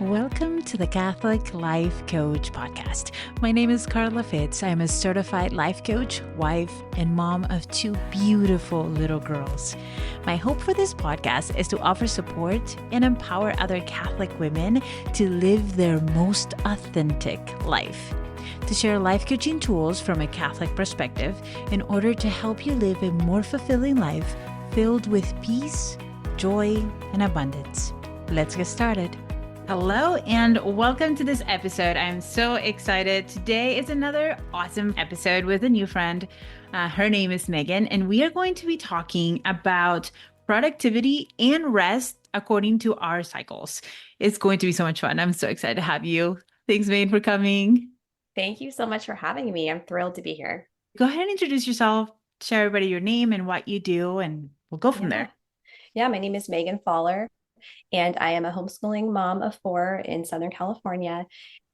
Welcome to the Catholic Life Coach Podcast. My name is Carla Fitz. I'm a certified life coach, wife, and mom of two beautiful little girls. My hope for this podcast is to offer support and empower other Catholic women to live their most authentic life. To share life coaching tools from a Catholic perspective in order to help you live a more fulfilling life filled with peace, joy, and abundance. Let's get started. Hello and welcome to this episode. I'm so excited. Today is another awesome episode with a new friend. Her name is Megan, and we are going to be talking about productivity and rest according to our cycles. It's going to be so much fun. I'm so excited to have you. Thanks, Megan, for coming. Thank you so much for having me. I'm thrilled to be here. Go ahead and introduce yourself, share everybody your name and what you do, and we'll go from Yeah. there. Yeah, my name is Megan Faller, and I am a homeschooling mom of four in Southern California.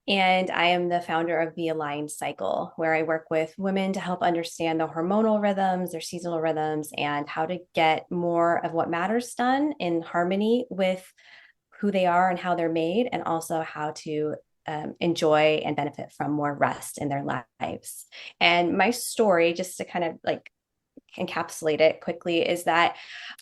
And I am the founder of the Aligned Cycle, where I work with women to help understand the hormonal rhythms, their seasonal rhythms, and how to get more of what matters done in harmony with who they are and how they're made, and also how to enjoy and benefit from more rest in their lives. And my story, just to kind of encapsulate it quickly, is that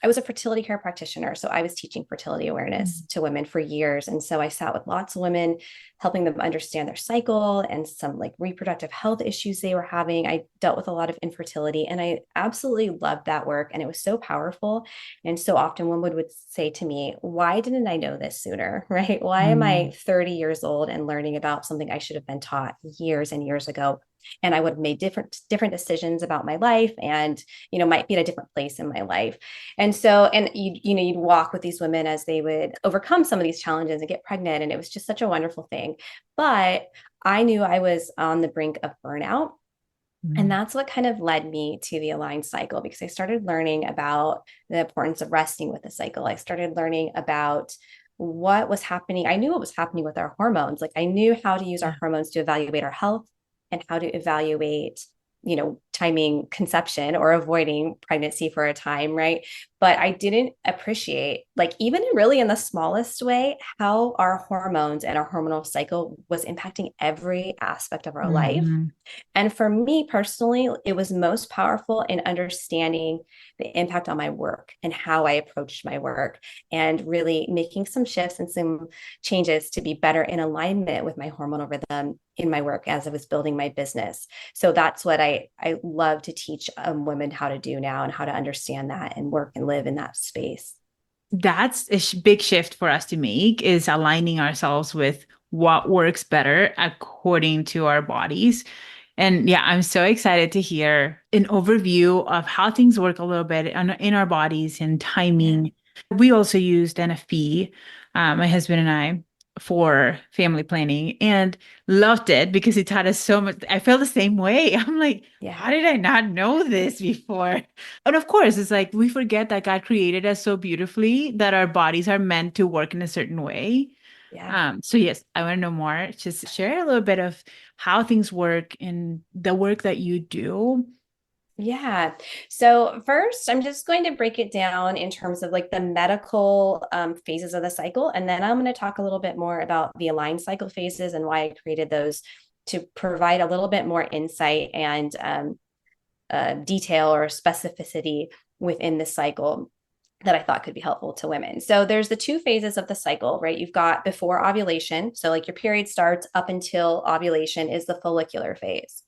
I was a fertility care practitioner. So I was teaching fertility awareness to women for years. And so I sat with lots of women, helping them understand their cycle and some reproductive health issues they were having. I dealt with a lot of infertility, and I absolutely loved that work. And it was so powerful. And so often women would say to me, why didn't I know this sooner? Right? Why am I 30 years old and learning about something I should have been taught years and years ago? And I would have made different decisions about my life, and might be at a different place in my life. And so, and you'd walk with these women as they would overcome some of these challenges and get pregnant, and it was just such a wonderful thing. But I knew I was on the brink of burnout. And that's what kind of led me to the Aligned Cycle, because I started learning about the importance of resting with the cycle. I started learning about what was happening. I knew what was happening with our hormones. I knew how to use our hormones to evaluate our health and how to evaluate, timing conception or avoiding pregnancy for a time, right? But I didn't appreciate, even really in the smallest way, how our hormones and our hormonal cycle was impacting every aspect of our life. And for me personally, it was most powerful in understanding the impact on my work and how I approached my work, and really making some shifts and some changes to be better in alignment with my hormonal rhythm in my work as I was building my business. So that's what I love to teach women how to do now, and how to understand that and work and live in that space. That's a big shift for us to make, is aligning ourselves with what works better according to our bodies. And yeah, I'm so excited to hear an overview of how things work a little bit in our bodies and timing. Yeah. We also used NFP, my husband and I, for family planning, and loved it because it taught us so much. I feel the same way. I'm like, Yeah. how did I not know this before? And of course, it's like we forget that God created us so beautifully that our bodies are meant to work in a certain way. Yeah. So yes, I want to know more. Just share a little bit of how things work in the work that you do. Yeah. So first, I'm just going to break it down in terms of the medical phases of the cycle. And then I'm going to talk a little bit more about the aligned cycle phases and why I created those, to provide a little bit more insight and detail or specificity within the cycle that I thought could be helpful to women. So there's the two phases of the cycle, right? You've got before ovulation. So your period starts up until ovulation is the follicular phase.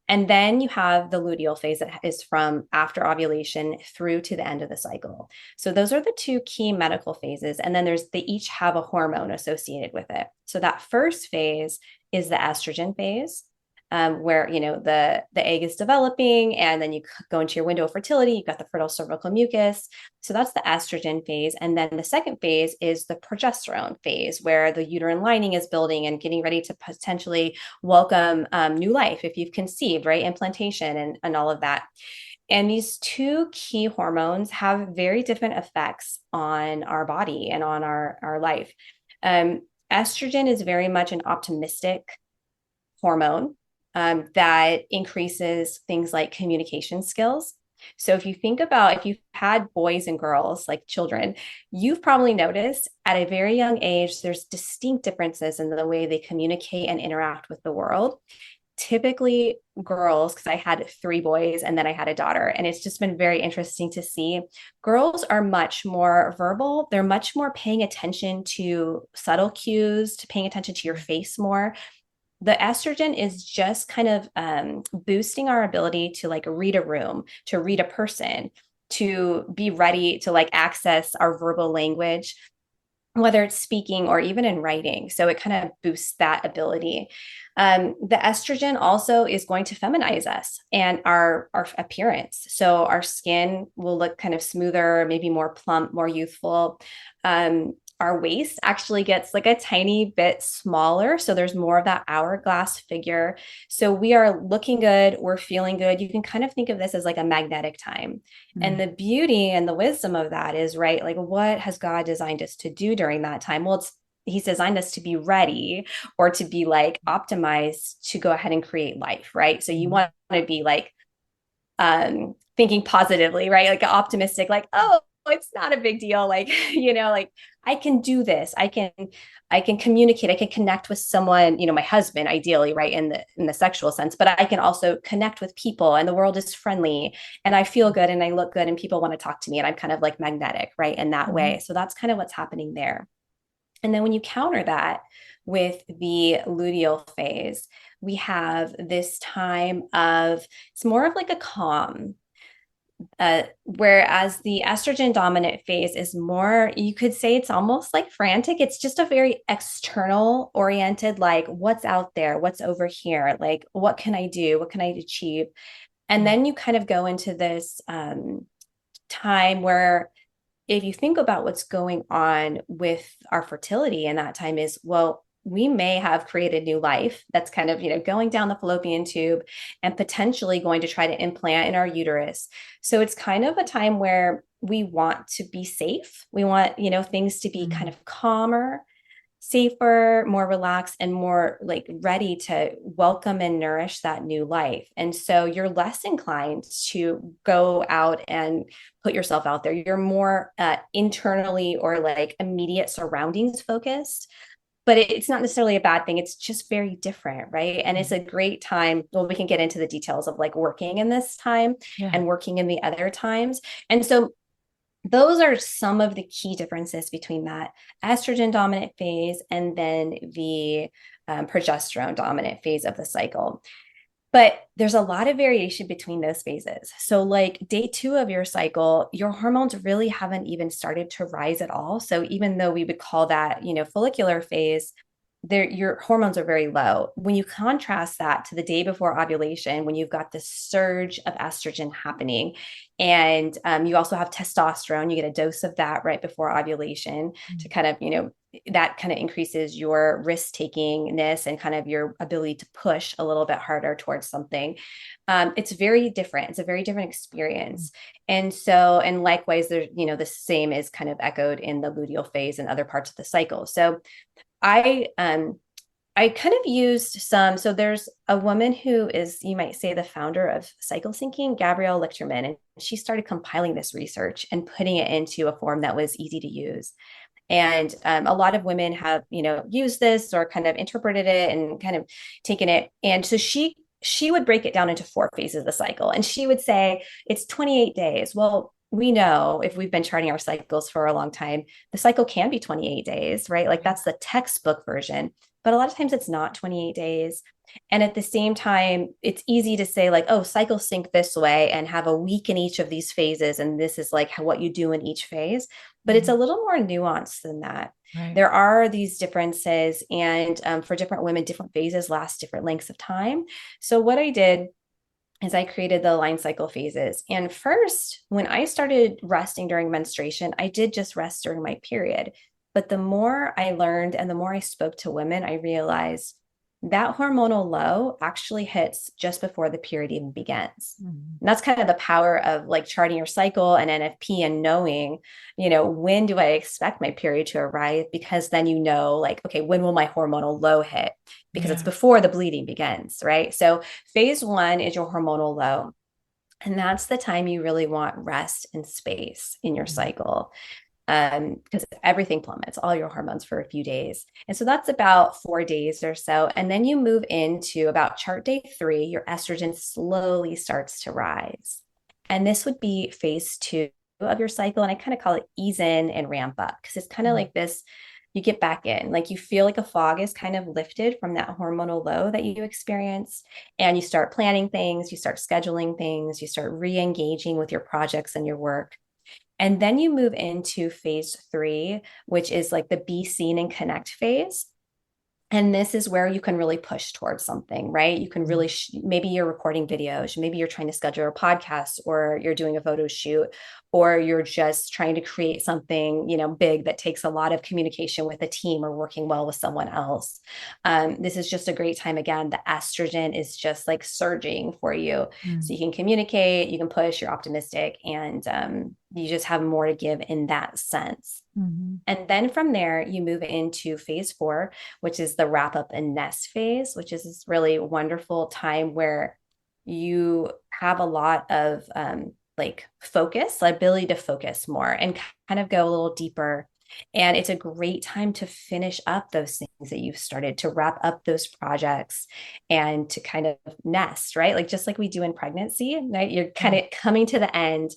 And then you have the luteal phase that is from after ovulation through to the end of the cycle. So those are the two key medical phases. And then they each have a hormone associated with it. So that first phase is the estrogen phase. Where the egg is developing, and then you go into your window of fertility. You've got the fertile cervical mucus. So that's the estrogen phase. And then the second phase is the progesterone phase, where the uterine lining is building and getting ready to potentially welcome new life if you've conceived, right? Implantation and all of that. And these two key hormones have very different effects on our body and on our life. Estrogen is very much an optimistic hormone that increases things like communication skills. So if you think about if you've had boys and girls, like children, you've probably noticed at a very young age, there's distinct differences in the way they communicate and interact with the world. Typically, girls, because I had three boys and then I had a daughter, and it's just been very interesting to see. Girls are much more verbal. They're much more paying attention to subtle cues, to paying attention to your face more. The estrogen is just kind of boosting our ability to like read a room, to read a person, to be ready to like access our verbal language, whether it's speaking or even in writing. So it kind of boosts that ability. The estrogen also is going to feminize us and our appearance. So our skin will look kind of smoother, maybe more plump, more youthful. Our waist actually gets like a tiny bit smaller. So there's more of that hourglass figure. So we are looking good, we're feeling good. You can kind of think of this as like a magnetic time. And the beauty and the wisdom of that is, right, like what has God designed us to do during that time? Well, He's designed us to be ready or to be like optimized to go ahead and create life, right? So you want to be like thinking positively, right? Like optimistic, like, oh, it's not a big deal. Like, like I can do this. I can communicate. I can connect with someone, my husband, ideally, right? In the sexual sense, but I can also connect with people and the world is friendly and I feel good and I look good and people want to talk to me and I'm kind of like magnetic, right? In that way. So that's kind of what's happening there. And then when you counter that with the luteal phase, we have this time of, it's more of like a calm, whereas the estrogen dominant phase is more, you could say it's almost like frantic. It's just a very external oriented, like what's out there, what's over here, like what can I do, what can I achieve? And then you kind of go into this time where if you think about what's going on with our fertility in that time is, well, we may have created new life that's kind of, going down the fallopian tube and potentially going to try to implant in our uterus. So it's kind of a time where we want to be safe. We want, things to be kind of calmer, safer, more relaxed, and more like ready to welcome and nourish that new life. And so you're less inclined to go out and put yourself out there. You're more internally or like immediate surroundings focused. But it's not necessarily a bad thing. It's just very different, right? And it's a great time. Well, we can get into the details of like working in this time and working in the other times. And so those are some of the key differences between that estrogen dominant phase and then the progesterone dominant phase of the cycle. But there's a lot of variation between those phases. So, like day 2 of your cycle, your hormones really haven't even started to rise at all. So, even though we would call that, follicular phase, your hormones are very low. When you contrast that to the day before ovulation, when you've got this surge of estrogen happening, and you also have testosterone, you get a dose of that right before ovulation to kind of, that kind of increases your risk takingness and kind of your ability to push a little bit harder towards something. It's very different. It's a very different experience. And so, and likewise, there's, the same is kind of echoed in the luteal phase and other parts of the cycle. So I kind of used some, so there's a woman who is, you might say, the founder of cycle syncing, Gabrielle Lichterman, and she started compiling this research and putting it into a form that was easy to use. And a lot of women have, used this or kind of interpreted it and kind of taken it. And so she would break it down into 4 phases of the cycle. And she would say, it's 28 days. Well, we know if we've been charting our cycles for a long time, the cycle can be 28 days, right? Like that's the textbook version. But a lot of times it's not 28 days. And at the same time, it's easy to say like, oh, cycle sync this way and have a week in each of these phases. And this is like what you do in each phase. But it's a little more nuanced than that. Right. There are these differences. And for different women, different phases last different lengths of time. So what I did is I created the line cycle phases. And first, when I started resting during menstruation, I did just rest during my period. But the more I learned and the more I spoke to women, I realized that hormonal low actually hits just before the period even begins. And that's kind of the power of like charting your cycle and NFP and knowing, when do I expect my period to arrive? Because then like, okay, when will my hormonal low hit? Because it's before the bleeding begins, right? So phase 1 is your hormonal low. And that's the time you really want rest and space in your Mm. cycle, because everything plummets, all your hormones for a few days. And so that's about 4 days or so. And then you move into about chart day 3, your estrogen slowly starts to rise. And this would be phase 2 of your cycle. And I kind of call it ease in and ramp up because it's kind of Mm. like this, you get back in, like you feel like a fog is kind of lifted from that hormonal low that you experience. And you start planning things, you start scheduling things, you start re engaging with your projects and your work. And then you move into phase 3, which is like the be seen and connect phase. And this is where you can really push towards something, right? You can really, maybe you're recording videos, maybe you're trying to schedule a podcast, or you're doing a photo shoot, or you're just trying to create something, big that takes a lot of communication with a team or working well with someone else. This is just a great time. Again, the estrogen is just like surging for you. So Mm. you can communicate, you can push, you're optimistic, and you just have more to give in that sense. Mhm. And then from there, you move into phase 4, which is the wrap up and nest phase, which is this really wonderful time where you have a lot of like focus, the ability to focus more and kind of go a little deeper. And it's a great time to finish up those things that you've started, to wrap up those projects and to kind of nest, right? Like just like we do in pregnancy, right? You're kind Yeah. of coming to the end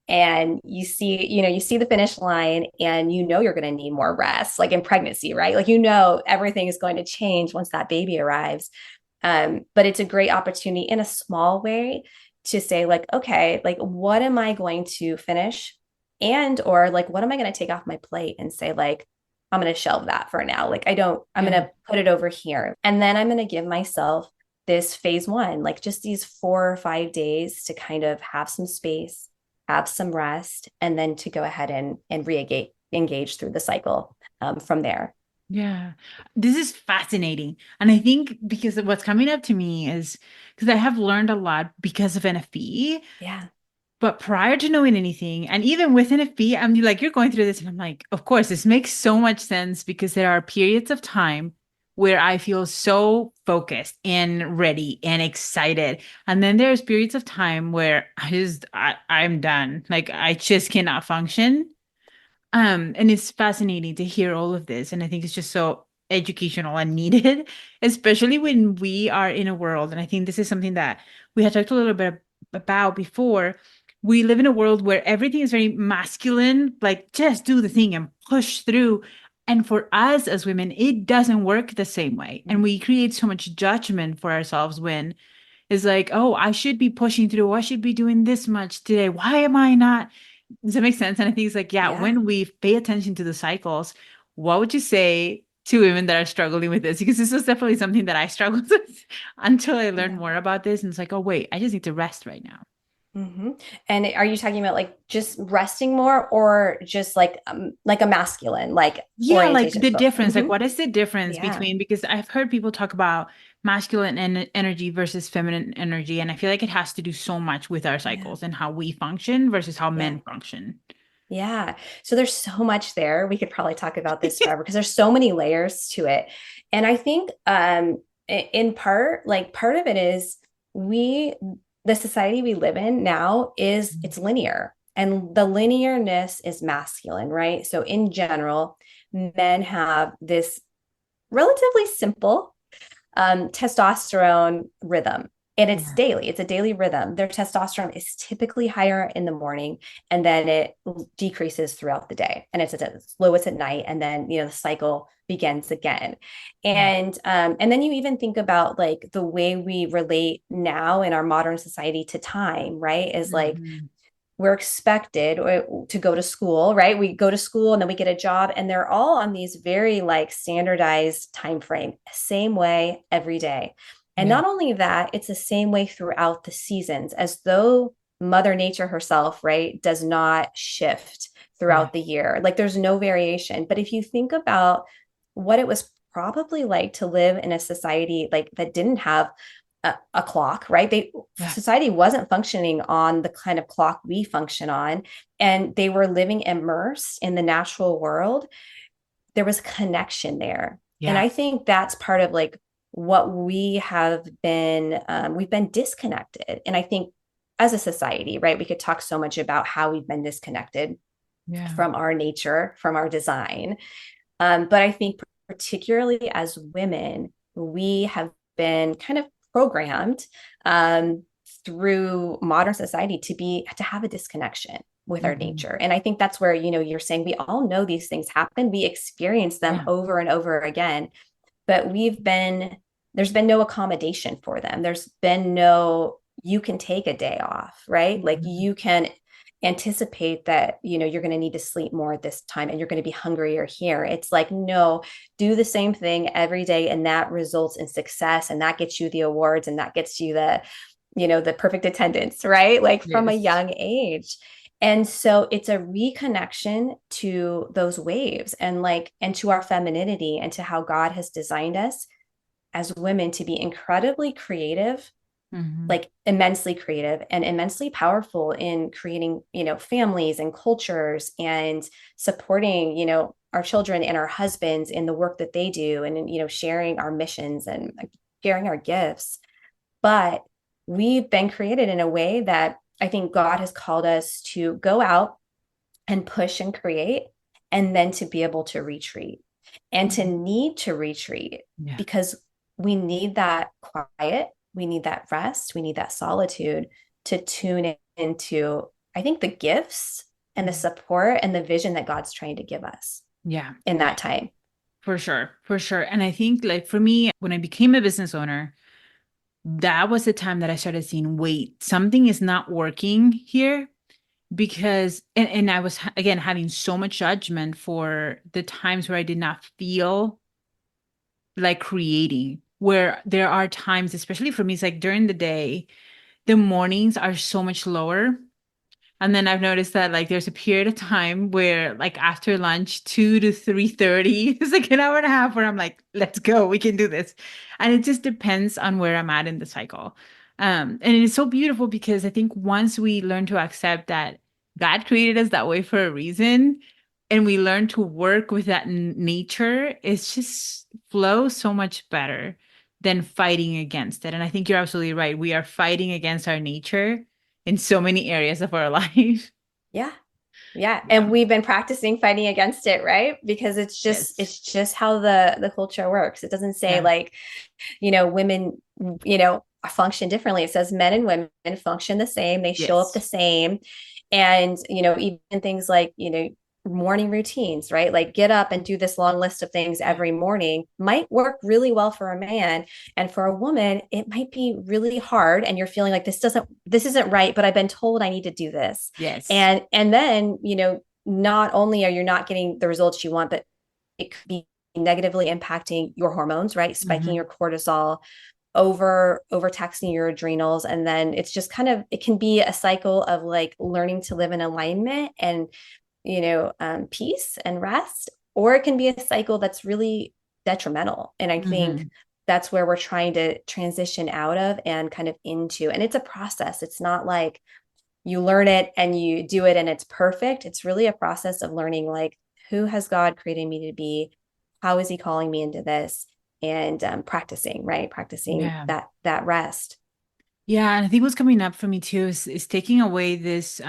and you see the finish line, and you're going to need more rest, like in pregnancy, right? Like everything is going to change once that baby arrives. But it's a great opportunity in a small way to say, like, okay, like what am I going to finish, and or like what am I going to take off my plate and say, like, I'm going to shelve that for now, like I'm going Yeah. to put it over here, and then I'm going to give myself this phase 1, like just these 4 or 5 days to kind of have some space, have some rest, and then to go ahead and re-engage through the cycle from there. Yeah, this is fascinating. And I think because of what's coming up to me is because I have learned a lot because of NFP, Yeah. but prior to knowing anything, and even with NFP, I'm like, you're going through this, and I'm like, of course, this makes so much sense because there are periods of time where I feel so focused and ready and excited. And then there's periods of time where I'm done. Like I just cannot function. And it's fascinating to hear all of this. And I think it's just so educational and needed, especially when we are in a world. And I think this is something that we had talked a little bit about before. We live in a world where everything is very masculine, like just do the thing and push through. And for us as women, it doesn't work the same way. And we create so much judgment for ourselves when it's like, oh, I should be pushing through. I should be doing this much today. Why am I not? Does that make sense? And I think it's like, yeah, Yeah. when we pay attention to the cycles, what would you say to women that are struggling with this? Because this was definitely something that I struggled with until I learned Yeah. more about this. And it's like, oh, wait, I just need to rest right now. hmm And are you talking about like just resting more, or just like a masculine like Yeah, like orientation the to both? difference. Like, what is the difference Yeah. between, because I've heard people talk about masculine energy versus feminine energy. And I feel like it has to do so much with our Yeah. cycles and how we function versus how Yeah. men function. Yeah. So there's so much there. We could probably talk about this forever because there's so many layers to it. And I think in part, like part of it is we the society we live in now is it's linear. And the linearness is masculine, right? So in general, men have this relatively simple testosterone rhythm. And it's Yeah. daily, it's a daily rhythm. Their testosterone is typically higher in the morning, and then it decreases throughout the day. And it's at its lowest at night. And then, the cycle begins again. Yeah. And then you even think about like the way we relate now in our modern society to time, right? Is like Mhm. we're expected to go to school, right? We go to school and then we get a job, and they're all on these very like standardized time frame, same way every day. And Yeah. not only that, it's the same way throughout the seasons, as though Mother Nature herself, right, does not shift Yeah. throughout the year. Like there's no variation. But if you think about what it was probably like to live in a society like that didn't have a clock, right? Yeah. Society wasn't functioning on the kind of clock we function on, and they were living immersed in the natural world. There was connection there, and Yeah. I think that's part of like what we've been disconnected, and I think as a society, right? We could talk so much about how we've been disconnected Yeah. from our nature, from our design. But I think particularly as women, we have been kind of programmed through modern society to have a disconnection with our Hmm. nature. And I think that's where, you're saying we all know these things happen. We experience them Yeah. over and over again, but there's been no accommodation for them. There's been no, you can take a day off, right? Like Hmm. you can anticipate that, you're going to need to sleep more at this time and you're going to be hungrier here. It's like, no, do the same thing every day. And that results in success. And that gets you the awards and that gets you the perfect attendance, right? Like from a Yes. young age. And so it's a reconnection to those waves and to our femininity and to how God has designed us as women to be incredibly creative, Hmm. like immensely creative and immensely powerful in creating, families and cultures and supporting, our children and our husbands in the work that they do and, sharing our missions and sharing our gifts. But we've been created in a way that I think God has called us to go out and push and create, and then to be able to retreat and to need to retreat Yeah. because we need that quiet, we need that rest, we need that solitude to tune into, I think, the gifts and the support and the vision that God's trying to give us Yeah. in that time. For sure. For sure. And I think like for me, when I became a business owner, that was the time that I started seeing, wait, something is not working here because, and I was again having so much judgment for the times where I did not feel like creating, where there are times, especially for me, it's like during the day, the mornings are so much lower. And then I've noticed that like there's a period of time where like after lunch, 2 to 3:30, it's like an hour and a half where I'm like, let's go, we can do this. And it just depends on where I'm at in the cycle. And it is so beautiful because I think once we learn to accept that God created us that way for a reason, and we learn to work with that nature, it's just flows so much better than fighting against it. And I think you're absolutely right. We are fighting against our nature in so many areas of our life. Yeah. Yeah. Yeah. And we've been practicing fighting against it, right? Because it's just Yes. it's just how the culture works. It doesn't say Yeah. like, women, function differently. It says men and women function the same, they show up the Yes. same. And, even things like, morning routines, right? Like get up and do this long list of things Yeah. every morning might work really well for a man. And for a woman, it might be really hard. And you're feeling like this isn't right, but I've been told I need to do this. Yes. And then, not only are you not getting the results you want, but it could be negatively impacting your hormones, right? Spiking Hmm. your cortisol, overtaxing your adrenals. And then it's just it can be a cycle of like learning to live in alignment and, peace and rest, or it can be a cycle that's really detrimental. And I think Hmm. that's where we're trying to transition out of and kind of into. And it's a process. It's not like you learn it and you do it and it's perfect. It's really a process of learning, like, who has God created me to be? How is he calling me into this? And practicing, right? Practicing Yeah. that rest. Yeah. And I think what's coming up for me too is taking away this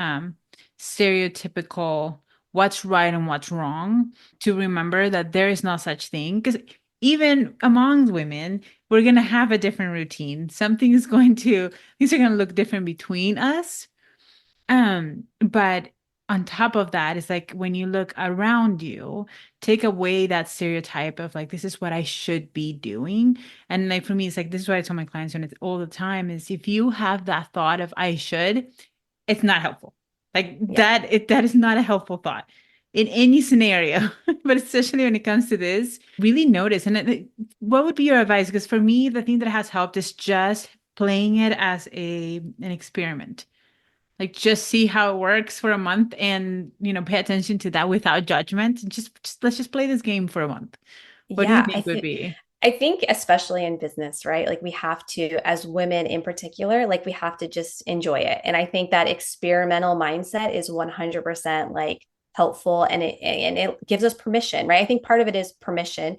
stereotypical what's right and what's wrong, to remember that there is no such thing. Because even among women, we're going to have a different routine. Something is going to, things are going to look different between us. But on top of that, it's like when you look around you, take away that stereotype of like, this is what I should be doing. And like for me, it's like this is what I tell my clients when it's all the time is if you have that thought of I should, it's not helpful. Like Yeah. that is not a helpful thought in any scenario, but especially when it comes to this, really notice. And what would be your advice? Because for me, the thing that has helped is just playing it as an experiment, like just see how it works for a month and pay attention to that without judgment. And just let's just play this game for a month. What do you Yeah. think would be? I think especially in business, right? Like we have to, as women in particular, like we have to just enjoy it. And I think that experimental mindset is 100% like helpful, and it gives us permission, right? I think part of it is permission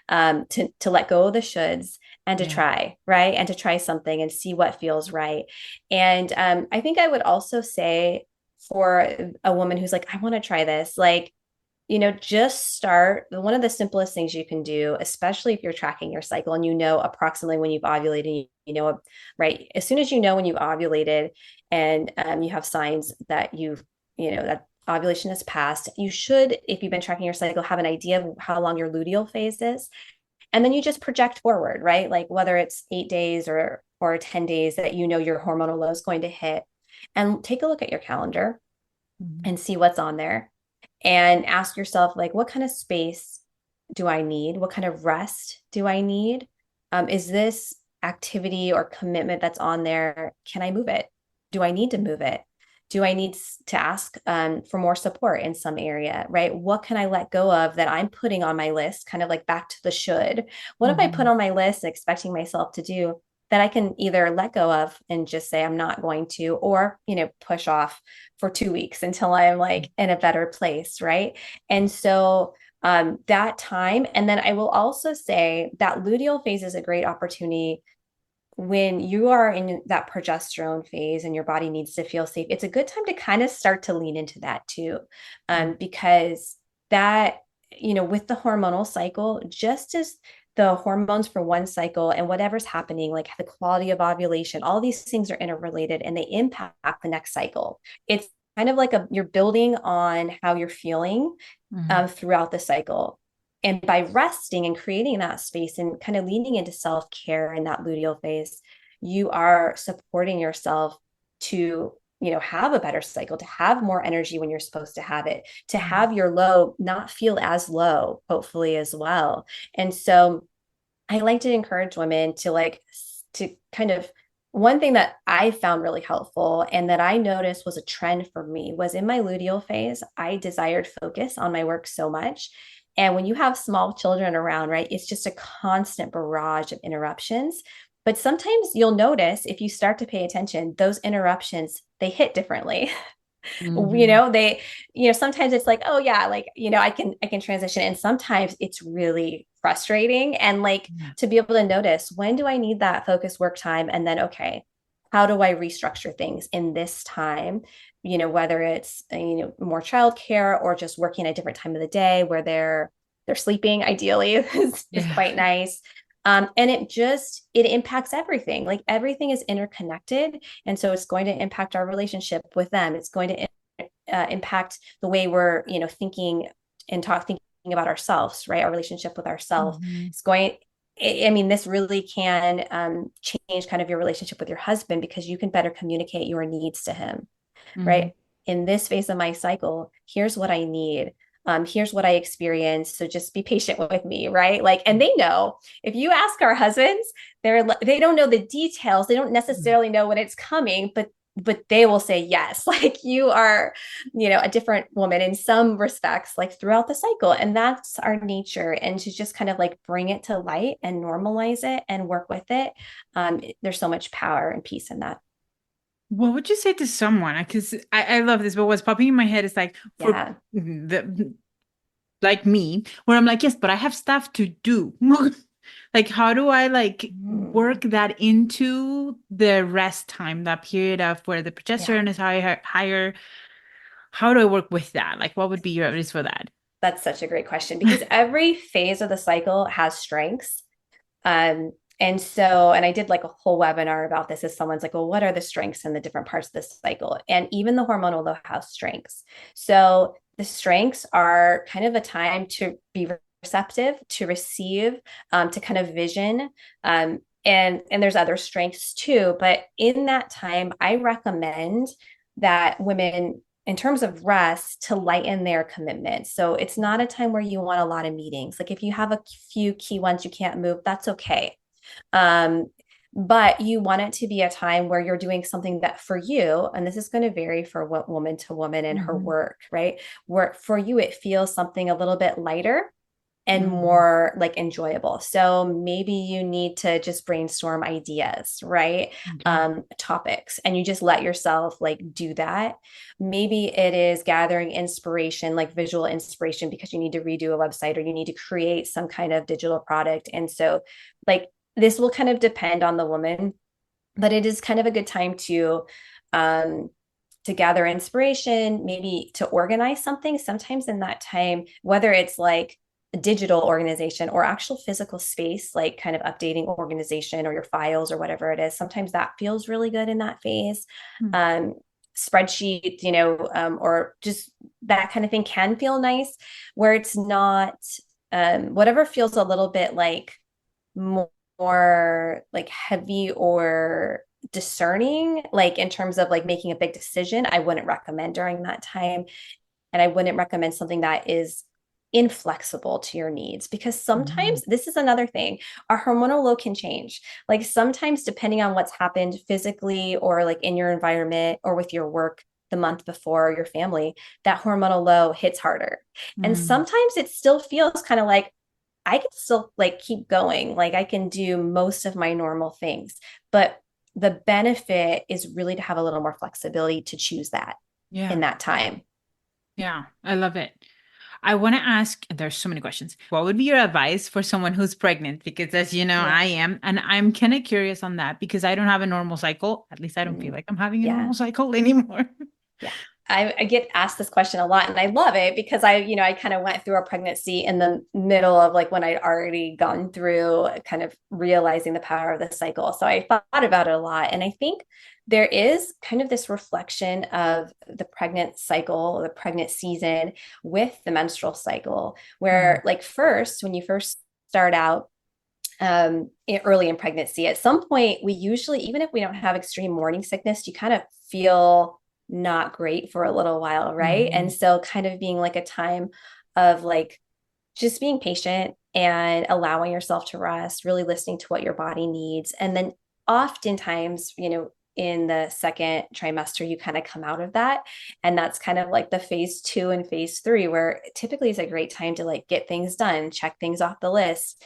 to let go of the shoulds and to Yeah. try, right? And to try something and see what feels right. And I think I would also say for a woman who's like, I want to try this, like, just start. One of the simplest things you can do, especially if you're tracking your cycle and you know approximately when you've ovulated, right? As soon as you know when you've ovulated and you have signs that that ovulation has passed, you should, if you've been tracking your cycle, have an idea of how long your luteal phase is. And then you just project forward, right? Like whether it's 8 days or 10 days that your hormonal low is going to hit. And take a look at your calendar Mhm. and see what's on there and ask yourself, like, what kind of space do I need? What kind of rest do I need? Is this activity or commitment that's on there, can I move it? Do I need to move it? Do I need to ask for more support in some area, right? What can I let go of that I'm putting on my list, kind of like back to the should? What have I put Mhm. on my list expecting myself to do that I can either let go of and just say I'm not going to, or, push off for 2 weeks until I'm like in a better place, right? And so that time, and then I will also say that luteal phase is a great opportunity when you are in that progesterone phase and your body needs to feel safe. It's a good time to kind of start to lean into that too, because that, with the hormonal cycle, just as the hormones for one cycle and whatever's happening, like the quality of ovulation, all these things are interrelated and they impact the next cycle. It's kind of like you're building on how you're feeling Mhm. throughout the cycle. And by resting and creating that space and kind of leaning into self care in that luteal phase, you are supporting yourself to, have a better cycle, to have more energy when you're supposed to have it, to Mhm. have your low not feel as low, hopefully, as well. And so I like to encourage women to to kind of, one thing that I found really helpful and that I noticed was a trend for me was in my luteal phase, I desired focus on my work so much. And when you have small children around, right, it's just a constant barrage of interruptions. But sometimes you'll notice if you start to pay attention, those interruptions, they hit differently. Mhm. They, sometimes it's like, oh yeah, like, I can transition, and sometimes it's really frustrating, and like Yeah. to be able to notice, when do I need that focus work time, and then, okay, how do I restructure things in this time, whether it's more childcare or just working at a different time of the day where they're sleeping ideally is Yeah. quite nice. And it impacts everything. Like everything is interconnected, and so it's going to impact our relationship with them. It's going to impact the way we're, thinking and thinking about ourselves, right? Our relationship with ourselves. Mhm. It's going, I mean, this really can change kind of your relationship with your husband because you can better communicate your needs to him, Mhm. right? In this phase of my cycle, here's what I need. Here's what I experience. So just be patient with me, right? Like, and they know. If you ask our husbands, they don't know the details. They don't necessarily know when it's coming, but they will say yes. Like you are, a different woman in some respects, like throughout the cycle, and that's our nature. And to just kind of like bring it to light and normalize it and work with it, there's so much power and peace in that. What would you say to someone? Because I love this, but what's popping in my head is like for Yeah. the like me, where I'm like, yes, but I have stuff to do. Like, how do I like Mm. work that into the rest time, that period of where the Yeah. progesterone is higher? How do I work with that? Like, what would be your advice for that? That's such a great question because every phase of the cycle has strengths. And I did like a whole webinar about this as someone's like, well, what are the strengths in the different parts of this cycle? And even the hormonal low has strengths. So the strengths are kind of a time to be receptive, to receive, to kind of vision. And there's other strengths too. But in that time, I recommend that women in terms of rest to lighten their commitments. So it's not a time where you want a lot of meetings. Like if you have a few key ones you can't move, that's okay. Um, but you want it to be a time where you're doing something that for you, and this is going to vary for what woman to woman in her Mhm. work, right? Where for you, it feels something a little bit lighter and Mhm. more like enjoyable. So maybe you need to just brainstorm ideas, right? Okay. Topics, and you just let yourself like do that. Maybe it is gathering inspiration, like visual inspiration, because you need to redo a website or you need to create some kind of digital product. And so, like, this will kind of depend on the woman, but it is kind of a good time um, to gather inspiration, maybe to organize something. Sometimes in that time, whether it's like a digital organization or actual physical space, like kind of updating organization or your files or whatever it is, sometimes that feels really good in that phase. Hmm. Um, Spreadsheets, or just that kind of thing can feel nice, where it's not whatever feels a little bit like more like heavy or discerning, like in terms of like making a big decision, I wouldn't recommend during that time. And I wouldn't recommend something that is inflexible to your needs, because Mhm. sometimes this is another thing, our hormonal low can change. Like sometimes, depending on what's happened physically or like in your environment or with your work the month before, your family, that hormonal low hits harder. And Mm. sometimes it still feels kind of like I can still like keep going, like I can do most of my normal things, but the benefit is really to have a little more flexibility to choose that Yeah. in that time. Yeah. I love it. I want to ask, there's so many questions. What would be your advice for someone who's pregnant? Because as you know, Yeah. I am, and I'm kind of curious on that because I don't have a normal cycle. At least I don't feel Mm, like I'm having a yeah. normal cycle anymore. Yeah. I get asked this question a lot, and I love it because I kind of went through a pregnancy in the middle of like when I'd already gone through kind of realizing the power of the cycle. So I thought about it a lot. And I think there is kind of this reflection of the pregnant cycle, the pregnant season with the menstrual cycle, Mhm. where like first, when you first start out, early in pregnancy, at some point, we usually, even if we don't have extreme morning sickness, you kind of feel not great for a little while, right? And Mhm. so, kind of being like a time of like just being patient and allowing yourself to rest, really listening to what your body needs. And then, oftentimes, in the second trimester, you kind of come out of that. And that's kind of like the phase two and phase three, where typically is a great time to like get things done, check things off the list,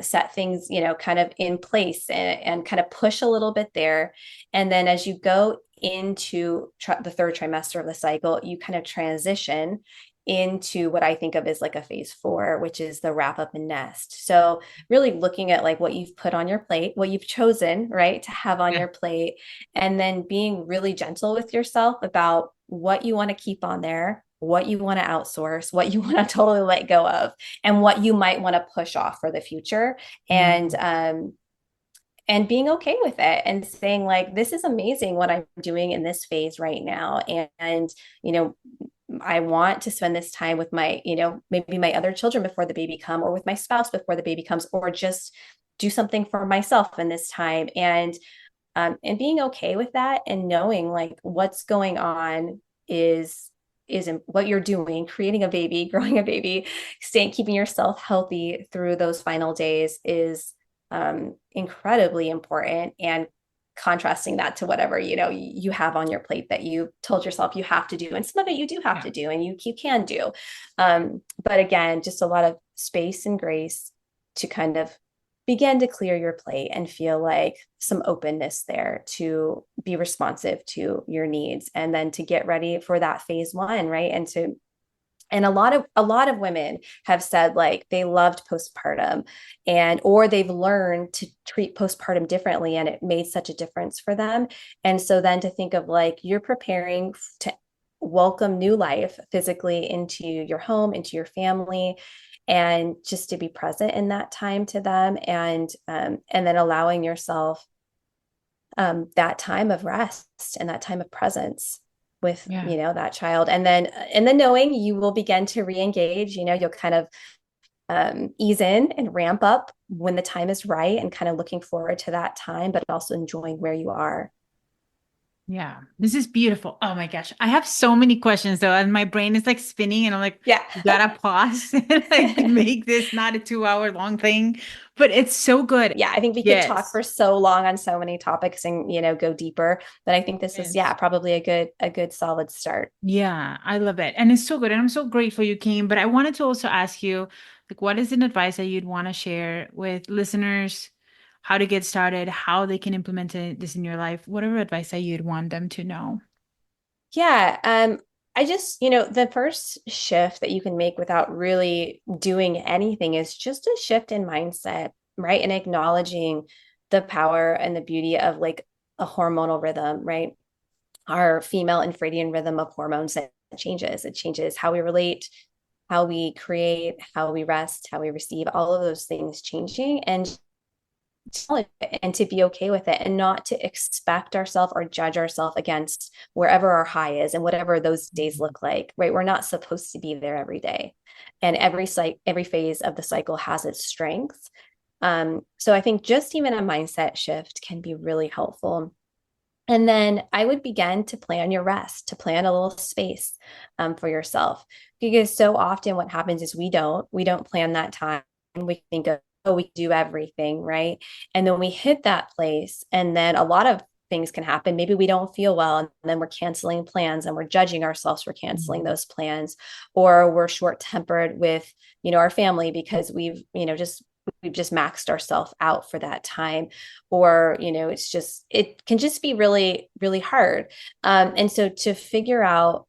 set things, kind of in place, and kind of push a little bit there. And then as you go into the third trimester of the cycle, you kind of transition into what I think of as like a phase four, which is the wrap up and nest. So really looking at like what you've put on your plate, what you've chosen, right, to have on Yeah. your plate, and then being really gentle with yourself about what you want to keep on there, what you want to outsource, what you want to totally let go of, and what you might want to push off for the future. And Mhm. and being okay with it and saying like, this is amazing what I'm doing in this phase right now. And you know I want to spend this time with my, maybe my other children before the baby come, or with my spouse before the baby comes, or just do something for myself in this time. And being okay with that, and knowing like what's going on is what you're doing, creating a baby, growing a baby, staying, keeping yourself healthy through those final days is incredibly important. And contrasting that to whatever you have on your plate that you told yourself you have to do, and some of it you do have Yeah. to do, and you can do, but again, just a lot of space and grace to kind of begin to clear your plate and feel like some openness there to be responsive to your needs, and then to get ready for that phase one, right? And a lot of women have said like they loved postpartum, and or they've learned to treat postpartum differently, and it made such a difference for them. And so then to think of like you're preparing to welcome new life physically into your home, into your family, and just to be present in that time to them, and then allowing yourself that time of rest and that time of presence with Yeah. that child. And then knowing you will begin to re-engage, you'll kind of ease in and ramp up when the time is right, and kind of looking forward to that time, but also enjoying where you are. Yeah, this is beautiful. Oh my gosh. I have so many questions though, and my brain is like spinning, and I'm like, Yeah. we gotta pause and like make this not a 2 hour long thing, but it's so good. Yeah, I think we could talk Yes. for so long on so many topics and go deeper, but I think this was, yeah, Yes. probably a good solid start. Yeah, I love it. And it's so good. And I'm so grateful you came. But I wanted to also ask you, like, what is an advice that you'd want to share with listeners, how to get started, how they can implement this in your life, whatever advice that you'd want them to know? Yeah. I just, the first shift that you can make without really doing anything is just a shift in mindset. right? And acknowledging the power and the beauty of like a hormonal rhythm, right? Our female infradian rhythm of hormones that changes. It changes how we relate, how we create, how we rest, how we receive, all of those things changing, and to be okay with it, and not to expect ourselves or judge ourselves against wherever our high is and whatever those days look like, right? We're not supposed to be there every day, and every phase of the cycle has its strengths. So I think just even a mindset shift can be really helpful. And then I would begin to plan your rest, to plan a little space for yourself, because so often what happens is we don't plan that time. We think of, oh, we do everything, right? And then we hit that place, and then a lot of things can happen. Maybe we don't feel well, and then we're canceling plans, and we're judging ourselves for canceling those plans, or we're short-tempered with, our family because we've just maxed ourselves out for that time, or it can just be really, really hard. And so to figure out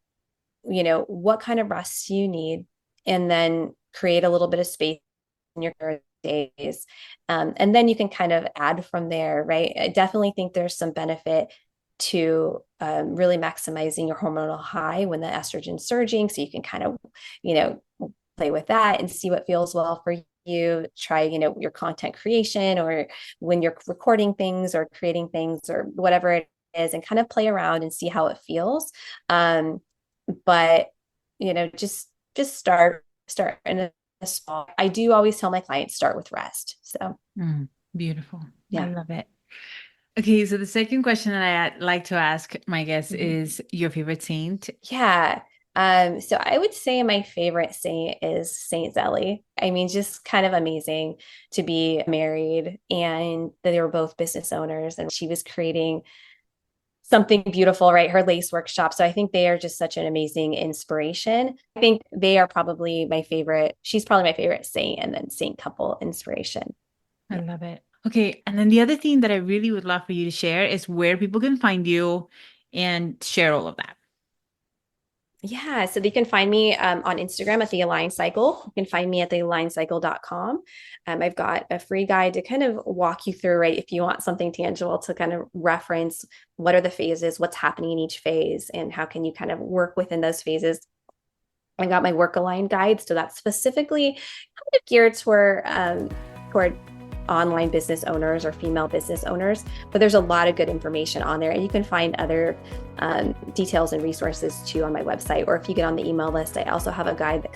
what kind of rest you need, and then create a little bit of space in your days, and then you can kind of add from there, right? I definitely think there's some benefit to really maximizing your hormonal high when the estrogen's surging, so you can kind of play with that and see what feels well for you. Try your content creation, or when you're recording things or creating things or whatever it is, and kind of play around and see how it feels. But just start in a small. I do always tell my clients, start with rest. So beautiful. Yeah. I love it. Okay, so the second question that I like to ask my guests is your favorite saint. Yeah. So I would say my favorite saint is Saint Zelly. I mean, just kind of amazing to be married, and that they were both business owners, and she was creating something beautiful, right? Her lace workshop. So I think they are just such an amazing inspiration. I think they are probably my favorite. She's probably my favorite saint, and then saint couple inspiration. I love it. Okay. And then the other thing that I really would love for you to share is where people can find you and share all of that. Yeah, so they can find me on Instagram at The Aligned Cycle. You can find me at thealignedcycle.com. I've got a free guide to kind of walk you through, right? If you want something tangible to kind of reference what are the phases, what's happening in each phase, and how can you kind of work within those phases. I got my work aligned guide. So that's specifically kind of geared toward online business owners or female business owners, but there's a lot of good information on there, and you can find other details and resources too on my website. Or if you get on the email list, I also have a guide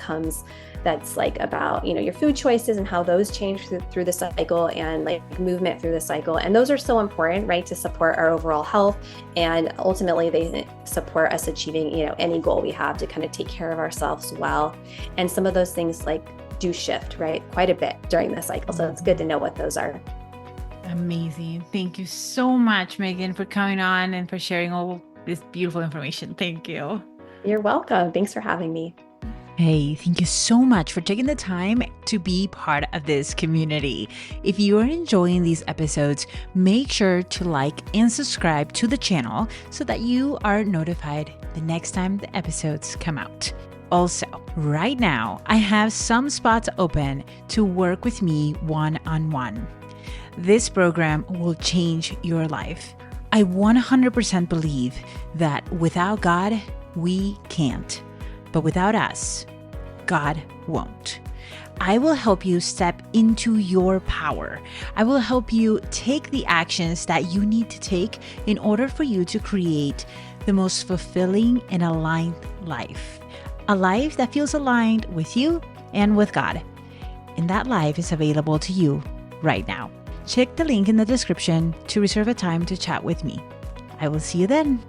that's like about your food choices and how those change through the cycle, and like movement through the cycle. And those are so important, right, to support our overall health, and ultimately they support us achieving any goal we have to kind of take care of ourselves well. And some of those things like do shift, right, quite a bit during the cycle. So it's good to know what those are. Amazing. Thank you so much, Megan, for coming on and for sharing all this beautiful information. Thank you. You're welcome. Thanks for having me. Hey, thank you so much for taking the time to be part of this community. If you are enjoying these episodes, make sure to like and subscribe to the channel so that you are notified the next time the episodes come out. Also, right now, I have some spots open to work with me one-on-one. This program will change your life. I 100% believe that without God, we can't. But without us, God won't. I will help you step into your power. I will help you take the actions that you need to take in order for you to create the most fulfilling and aligned life. A life that feels aligned with you and with God. And that life is available to you right now. Check the link in the description to reserve a time to chat with me. I will see you then.